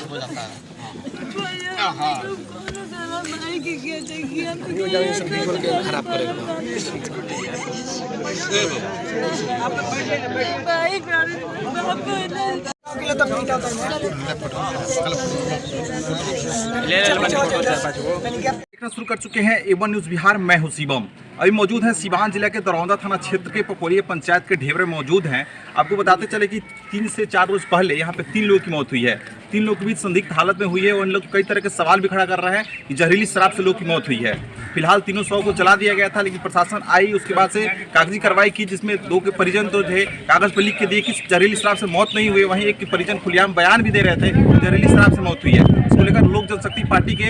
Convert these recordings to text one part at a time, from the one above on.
हो जाता है। खराब करेगा। देखना शुरू कर चुके हैं A1 न्यूज़ बिहार। मैं हूं शिवम। अभी मौजूद हैं सीवान जिला के दरौंदा थाना क्षेत्र के पकोरिया पंचायत के ढेबरे मौजूद हैं। आपको बताते चले कि 3 से 4 रोज पहले यहां पे 3 लोगों की मौत हुई है। 3 लोगों के बीच संदिग्ध हालत में हुई है और इन लोग कई तरह के सवाल भी खड़ा कर रहे हैं कि जहरीली शराब से लोगों की मौत हुई है। फिलहाल तीनों शव को जला दिया गया था, लेकिन प्रशासन आई उसके बाद से कागजी कार्रवाई की, जिसमें 2 के परिजन तो थे कागज पर लिख के दिए कि जहरीली शराब से मौत नहीं हुई। वहीं एक के परिजन खुलेआम बयान भी दे रहे थे जहरीली शराब से मौत हुई है। इसको लेकर लोक जनशक्ति पार्टी के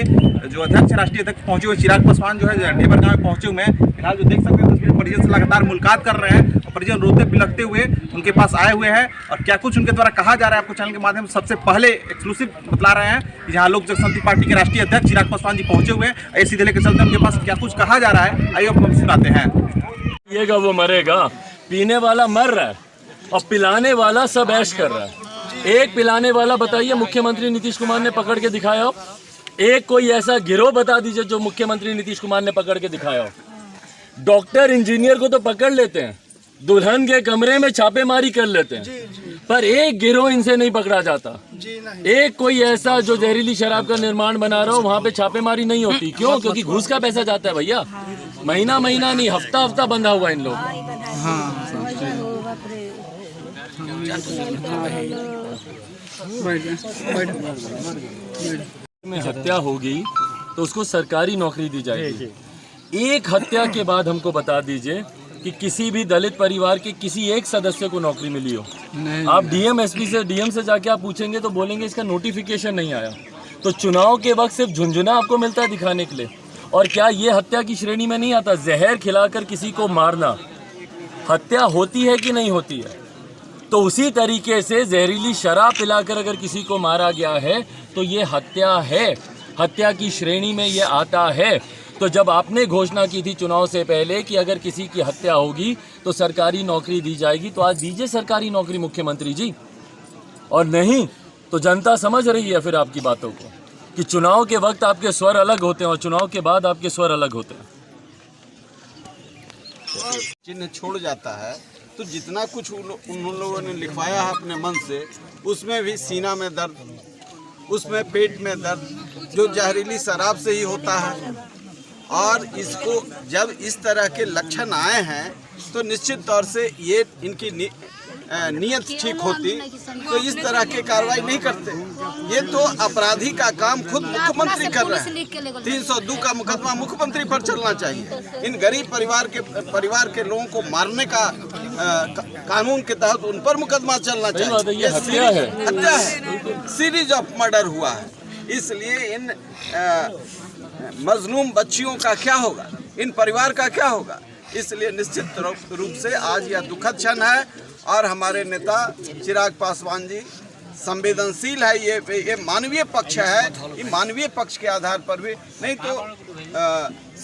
जो अध्यक्ष राष्ट्रीय अध्यक्ष पहुंचे हुए चिराग पासवान जो है ढेबर गाँव में पहुंचे हुए हैं। फिलहाल जो देख सकते हैं तस्वीर, परिजन से लगातार मुलाकात कर रहे हैं और परिजन रोते बिलखते हुए उनके पास आए हुए हैं और क्या कुछ उनके द्वारा कहा जा रहा है आपको चैनल के माध्यम से सबसे पहले एक्सक्लूसिव बतला रहे हैं कि जहां लोक जनशक्ति पार्टी के राष्ट्रीय अध्यक्ष चिराग पासवान जी पहुंचे हुए हैं। ऐसी सीधे लेकर चलते हैं उनके पास क्या कुछ कहा जा रहा है, आइए आपको सुनाते हैं। पिएगा वो मरेगा, पीने वाला मर रहा है और पिलाने वाला सब ऐश कर रहा है। एक पिलाने वाला बताइए, मुख्यमंत्री नीतीश कुमार ने पकड़ के दिखाया हो? एक कोई ऐसा गिरोह बता दीजिए जो मुख्यमंत्री नीतीश कुमार ने पकड़ के दिखाया हो? डॉक्टर इंजीनियर को तो पकड़ लेते हैं, दुल्हन के कमरे में छापेमारी कर लेते हैं, पर एक गिरोह इनसे नहीं पकड़ा जाता। एक कोई ऐसा जो जहरीली शराब का निर्माण बना रहा हो वहाँ पे छापेमारी नहीं होती। क्यों? क्योंकि घूस का पैसा जाता है भैया। महीना महीना नहीं, हफ्ता हफ्ता बंधा हुआ इन लोग। में हत्या होगी तो उसको सरकारी नौकरी दी जाएगी। एक हत्या के बाद हमको बता दीजिए कि किसी भी दलित परिवार के किसी एक सदस्य को नौकरी मिली हो। आप डीएम एसपी से डीएम से जाके आप पूछेंगे तो बोलेंगे इसका नोटिफिकेशन नहीं आया। तो चुनाव के वक्त सिर्फ झुंझुना आपको मिलता है दिखाने के लिए। और क्या ये हत्या की श्रेणी में नहीं आता? जहर खिलाकर किसी को मारना हत्या होती है कि नहीं होती है? तो उसी तरीके से जहरीली शराब पिलाकर अगर किसी को मारा गया है तो ये हत्या है, हत्या की श्रेणी में ये आता है। तो जब आपने घोषणा की थी चुनाव से पहले कि अगर किसी की हत्या होगी तो सरकारी नौकरी दी जाएगी, तो आज दीजिए सरकारी नौकरी मुख्यमंत्री जी। और नहीं तो जनता समझ रही है फिर आपकी बातों को कि चुनाव के वक्त आपके स्वर अलग होते हैं और चुनाव के बाद आपके स्वर अलग होते हैं। चिन्ह छोड़ जाता है तो जितना कुछ उन लोगों ने लिखवाया है अपने मन से, उसमें भी सीना में दर्द, उसमें पेट में दर्द, जो जहरीली शराब से ही होता है। और इसको जब इस तरह के लक्षण आए हैं तो निश्चित तौर से ये इनकी नीयत ठीक होती तो इस तरह के कार्रवाई नहीं करते। ये तो अपराधी का काम खुद मुख्यमंत्री कर रहे हैं। 302 का मुकदमा मुख्यमंत्री पर चलना चाहिए। इन गरीब परिवार के लोगों को मारने का कानून के तहत उन पर मुकदमा चलना चाहिए। ये हत्या है, सीरीज ऑफ मर्डर हुआ है। इसलिए इन मजलूम बच्चियों का क्या होगा, इन परिवार का क्या होगा? इसलिए निश्चित रूप से आज यह दुखद क्षण है और हमारे नेता चिराग पासवान जी संवेदनशील है। ये मानवीय पक्ष है, ये मानवीय पक्ष के आधार पर भी नहीं तो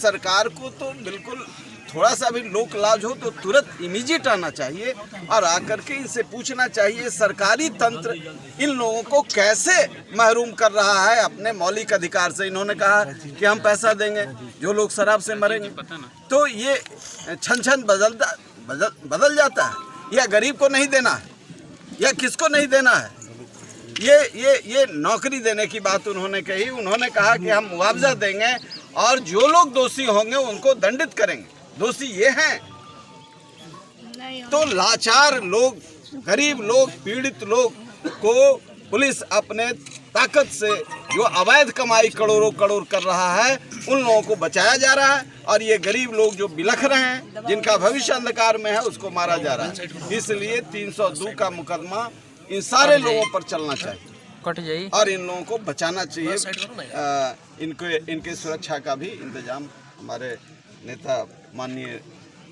सरकार को तो बिल्कुल थोड़ा सा भी लोक लाज हो तो तुरंत इमीडिएट आना चाहिए और आकर के इनसे पूछना चाहिए सरकारी तंत्र इन लोगों को कैसे महरूम कर रहा है अपने मौलिक अधिकार से। इन्होंने कहा कि हम पैसा देंगे जो लोग शराब से मरेंगे, तो ये छन छन बदल जाता है। या गरीब को नहीं देना है या किसको नहीं देना है? ये नौकरी देने की बात उन्होंने कही। उन्होंने कहा कि हम मुआवजा देंगे और जो लोग दोषी होंगे उनको दंडित करेंगे। दोषी ये हैं तो लाचार लोग, गरीब लोग, पीड़ित लोग को पुलिस अपने ताकत से जो अवैध कमाई करोड़ों करोड़ कर रहा है उन लोगों को बचाया जा रहा है और ये गरीब लोग जो बिलख रहे हैं, जिनका भविष्य अंधकार में है, उसको मारा जा रहा है। इसलिए 302 का मुकदमा इन सारे लोगों पर चलना चाहिए और इन लोगों को बचाना चाहिए। इनके सुरक्षा का भी इंतजाम हमारे नेता माननीय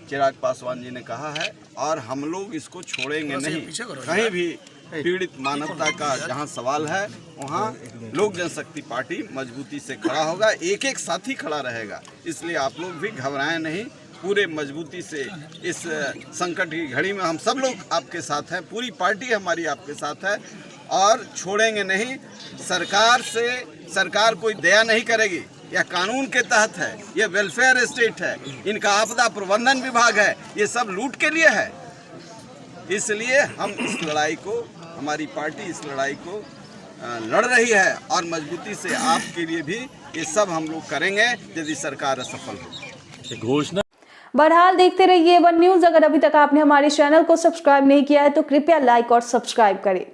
चिराग पासवान जी ने कहा है और हम लोग इसको छोड़ेंगे नहीं। कहीं भी पीड़ित मानवता का जहां सवाल है वहां लोक जनशक्ति पार्टी मजबूती से खड़ा होगा, एक एक साथी खड़ा रहेगा। इसलिए आप लोग भी घबराएं नहीं, पूरे मजबूती से इस संकट की घड़ी में हम सब लोग आपके साथ हैं, पूरी पार्टी हमारी आपके साथ है। और छोड़ेंगे नहीं। सरकार कोई दया नहीं करेगी। यह कानून के तहत है, यह वेलफेयर स्टेट है, इनका आपदा प्रबंधन विभाग है, ये सब लूट के लिए है। इसलिए हम इस लड़ाई को, हमारी पार्टी इस लड़ाई को लड़ रही है और मजबूती से आपके लिए भी ये सब हम लोग करेंगे यदि सरकार असफल हो। घोषणा। बहरहाल देखते रहिए A1 न्यूज़। अगर अभी तक आपने हमारे चैनल को सब्सक्राइब नहीं किया है तो कृपया लाइक और सब्सक्राइब करें।